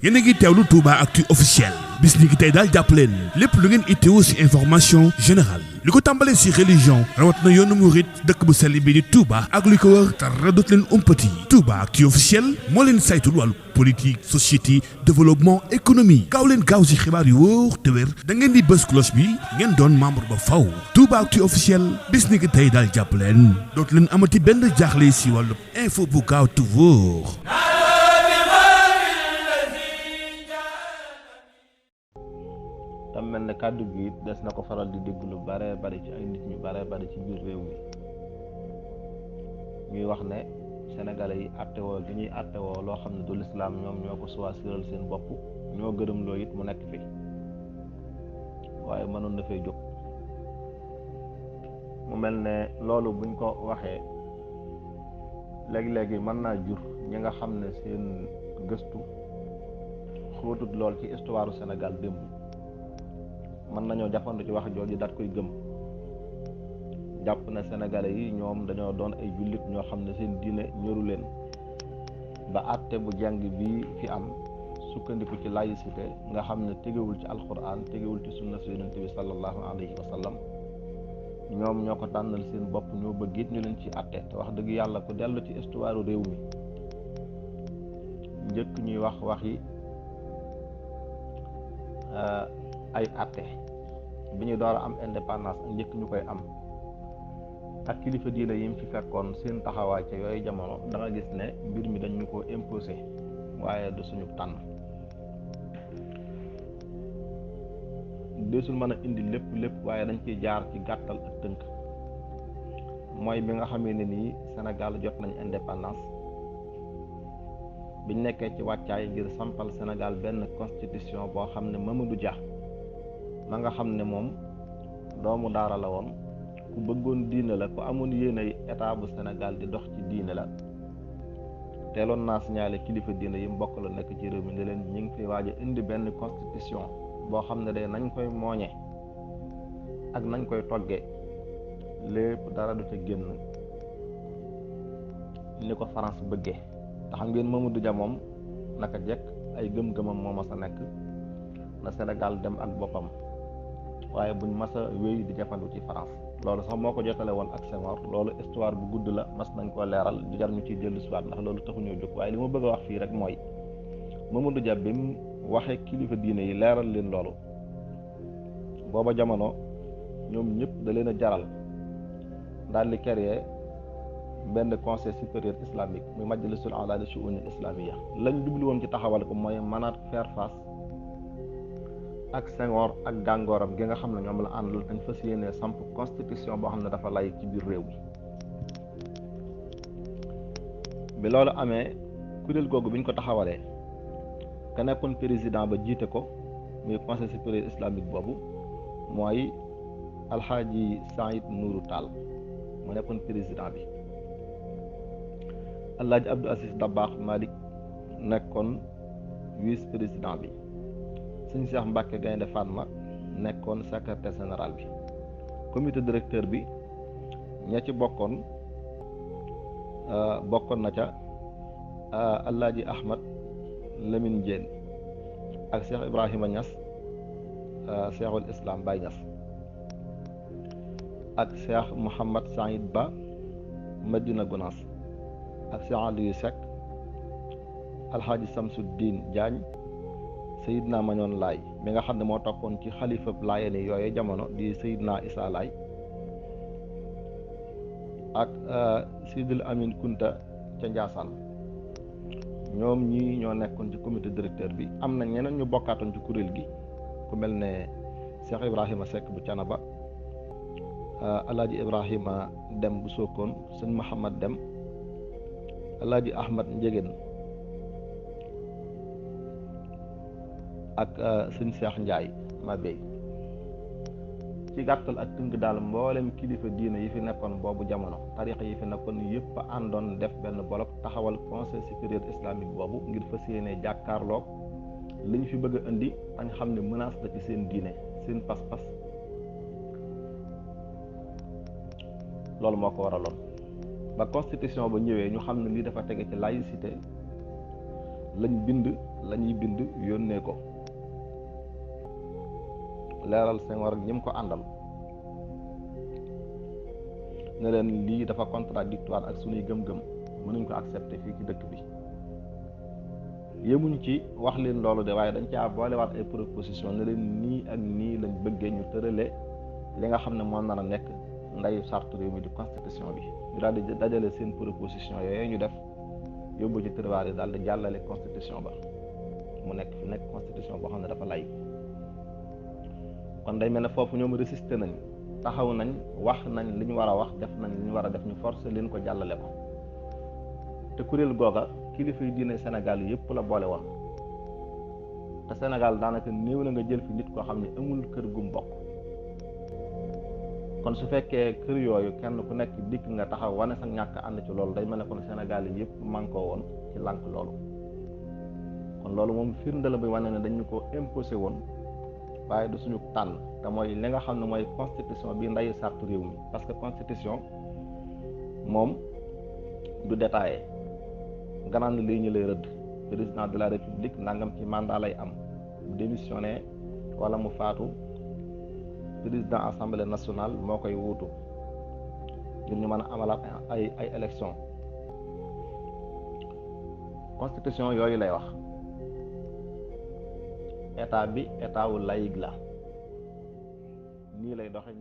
yéen a ngi teewlu Touba Actu officiel bis ni ki tey daal jàpp leen lépp lu ngeen itteewu ci information générale li ko tàmbalee ci religion rawat na yoonu murit dëkk bu sell bi di Touba ak li ko wër dara dootu leen umpati Touba Actu officiel moo leen saytul wàllu politique société développement économie gaaw leen gaaw ci xibaar yu wóor te wér da ngeen di bës cloche bi ngeen doon membre ba faw Touba Actu officiel bis ni ki tey daal jàpp leen dootu leen amati benn jaaxle ci wàllu info bu gaaw te wóor. tam mel ne kàddu gi it des na ko faral di dégg lu bare bari ci ay nit ñu bare bari ci biir réew mi ñuy wax ne sénégalais yi attewoo gi ñuy attewoo loo xam ne du lislaam ñoom ñoo ko choisiral seen bopp ñoo gërëm loo it mu nekk fi waaye mënoon na fay jóg mu mel ne loolu buñ ko waxee léegi-léegi mën naa jur ñi nga xam ne seen gëstu xóotut lool ci histoire du Sénégal démb mën nañoo jafandu ci wax jooju daat koy gëm jàpp na sénégalais yi ñoom dañoo doon ay jullit ñoo xam ne seen diine ñoru leen ba àtte bu jàng bi fi am sukkandiku ci laïcité nga xam ne tegewul ci alquran tegewul ci sunna si yonent bi sallallahu alayhi wa sallam ñoom ñoo ko tànnal seen bopp ñoo bëgg it ñu leen ci àtte te wax dëgg yàlla ku dellu ci histoire réew mi njëkk ñuy wax waxi ay àtte bi ñu door a am indépendance ak njëkk ñu koy am ak kilifa diine yi mu fi fekkoon seen taxawaay ca yooyu jamono da nga gis ne mbir mi dañu ko imposé waaye du suñu tànn desul mën a indi lépp waaye dañ ciy jaar ci gàttal ak tënk mooy bi nga xamee ne nii Sénégal jot nañ indépendance biñ nekkee ci wàccaay ngir sampal Sénégal benn constitution boo xam ne Mamadou Dia ma nga xam ne moom doomu daara la woon ku bëggoon diine la ku amoon yéenay état bu Sénégal di dox ci diine la teeloon naa signalé kilifa diine yi mbokk la nekk ci réew mi ne leen ñu ngi fi waaj a indi benn constitution boo xam ne day nañ koy mooñe ak nañ koy toggee lépp dara du ca génn ni ko France bëggee te xam ngeen Mamadou Dia moom naka jekk ay gëm-gëmam moo mas a nekk na Sénégal dem ak boppam waaye buñ mas a wéy di jafandu ci France loolu sax moo ko jotale woon ak Senghor loolu histoire bu gudd la mas nañ koo leeral du jar ñu ciy dellu si waat ndax loolu taxuñoo jóg waaye li ma bëgg a wax fii rek mooy Mamadou Dia bi mu waxee kilifa diine yi leeral leen loolu booba jamono ñoom ñëpp da leen a jaral daal di créer benn conseil supérieur islamique muy majlisul ala li shu'un islamiyya lañ jubli woon ci taxawal ko mooy mënaat faire face ak Senghor ak gàngooram gi nga xam ne ñoom la àndal dañ fas yéene samp constitution boo xam ne dafa lay ci biir réew mi bi loolu amee kuréel googu bi ñu ko taxawalee ka nekkoon président ba jiite ko muy conseil supérieur islamique boobu mooy alxaaji Saïd Nourou Tall mu nekkoon président bi alxaaji Abdou Aziz Dabakh Malick nekkoon vice président bi sëñ Cheikh Mbacke Gaynde Fatma nekkoon secrétaire général bi comité directeur bi ña ci bokkoon na ca Alaaji Ahmad Lamine Diène ak Cheikh Ibrahima Niass Cheikhul Islam Baye Niass ak Cheikh Mouhamad Saïd Ba Madina Gounass ak Cheikh Aliou Seck Alxaaji Samsuddin Diagne Seydina Mañoon Laay mi nga xam ne moo toppoon ci xalifa Laayeen yooyu jamono di Seydina Issa Laay ak Sidil Amin Kunta ca Njaasaan ñoom ñii ñoo nekkoon ci comité directeur bi am na ñeneen ñu bokkaatoon ci kuréel gi ku mel ne Cheikh Ibrahima Seck bu Canaba Alaaji Ibrahima Dem bu Sokone sëñ Mahamad Dem Alaaji Ahmad Njegéen ak sëñ Cheikh Ndiaye ma béy ci gàttal ak tënk daal mboolem kilifa diine yi fi nekkoon boobu jamono tarixa yi fi nekkoon yëpp àndoon def benn bolok taxawal conseil supérieur islamique boobu ngir fas yéene jàkkaarloog li ñu fi bëgg a indi dañ xam ne menace la ci seen diine seen pas-pas loolu moo ko waraloon ba constitution ba ñëwee ñu xam ne lii dafa tege ci laïcité lañ bind la ñuy bind yónnee ko leeral Senghor ak ñi mu ko àndal ne leen lii dafa contradictoire ak suñuy gëm-gëm mënuñ ko accepter fii ci dëkk bi. yémuñ ci wax leen loolu de waaye dañ caa boolewaat ay proposition ne leen nii ak nii lañ bëggee ñu tërale li nga xam ne moo nar a nekk ndeyu sartu réew mi di constitution bi ñu daal di dajale seen proposition yooyu ñu def yóbbu ci tiroir yi daal di jàllale constitution ba mu nekk constitution boo xam ne dafa lay kon day mel ne foofu ñoom résister nañ taxaw nañ wax nañ li ñu war a wax def nañ li ñu war a def ñu forcer leen ko jàllale ko te kuréel googa kilifa yi diine Sénégal yi yëpp la boole woon te Sénégal daanaka néew na nga jël fi nit koo xam ne amul kër gum bokk kon su fekkee kër yooyu kenn ku nekk dikk nga taxaw wane sa ñàkk ànd ci loolu day mel ne kon Sénégal yi yëpp mànkoo woon ci lànk loolu kon loolu moom firnde la bi wane ne dañu ko imposé woon waaye du suñu tànn te mooy li nga xam ne mooy constitution bi ndeyu sartu réew mi parce que constitution moom du détaillé grande ligne lay rëdd président de la république nangam ci mandat lay am bu démissionné wala mu faatu président assemblée nationale moo koy wuutu ngir ñu mën a amalaat ay élection constitution yooyu lay wax état bi état wu laïque la nii lay doxe